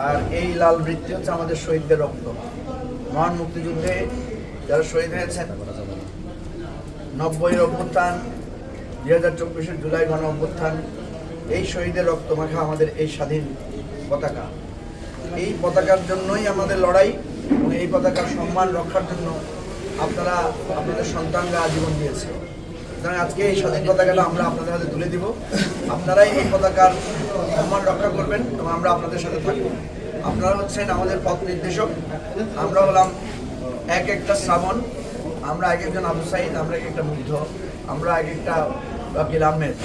আর এই লাল বৃত্তি হচ্ছে আমাদের শহীদদের রক্ত। মহান মুক্তিযুদ্ধে যারা শহীদ হয়েছেন, 90-এর অভ্যুত্থান, 2024-এর জুলাই গণ অভ্যুত্থান, এই শহীদের রক্ত মাখা আমাদের এই স্বাধীন পতাকা। এই পতাকার জন্যই আমাদের লড়াই এবং এই পতাকার সম্মান রক্ষার জন্য আপনারা আপনাদের সন্তানরা জীবন দিয়েছে। সুতরাং আজকে এই স্বাধীন পতাকাটা আমরা আপনাদের হাতে তুলে দিব। আপনারাই এই পতাকার সম্মান রক্ষা করবেন এবং আমরা আপনাদের সাথে থাকব। আপনারা হচ্ছেন আমাদের পথ নির্দেশক, আমরা হলাম এক একটা শ্রাবণ, আমরা এক একজন আবু সাইদ, আমরা এক একটা মুগ্ধ, আমরা এক একটা ওয়াকিল আহমেদ।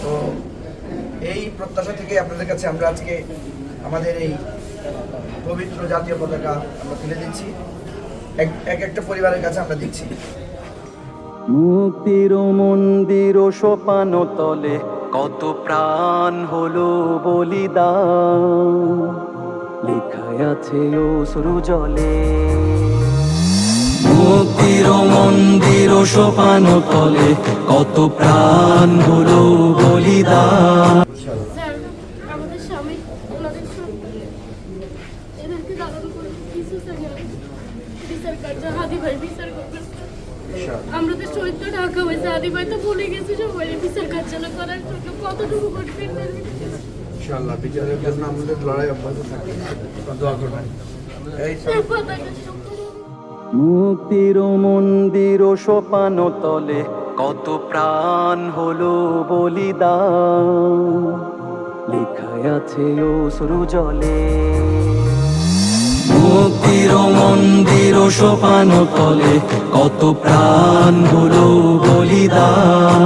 তো এই প্রত্যাশা থেকে আপনাদের কাছে আমরা আজকে আমাদের এই পবিত্র জাতীয় পতাকা আমরা তুলে দিচ্ছি, এক একটা পরিবারের কাছে আমরা দিচ্ছি। মুক্তির মন্দির সোপান তলে কত প্রাণ হলো বলিদান, লেখায় আছে অশ্রু জলে। মুক্তির মন্দির সোপান তলে কত প্রাণ হলো বলিদান। আমাদের স্বামী ওনাদের সব এদেরকে দালাল করে কিছু বিচার কার্য হাদি ভাই বিচার করবেন। আমরা তো শহীদকে ঢাকা হয়েছে, হাদি ভাই তো ভুলে গেছি সবাই বিচার কার্যালয় করার জন্য কতটুকু করবেন। ইনশাআল্লাহ বিচারের জন্য আমাদের লড়াই অব্যাহত থাকবে, দোয়া করবেন। মুক্তির মন্দির সোপান তলে কত প্রাণ হলো বলিদান, লেখায় আছে অশ্রু জলে। মুক্তির মন্দির সোপান তলে কত প্রাণ হলো বলিদান,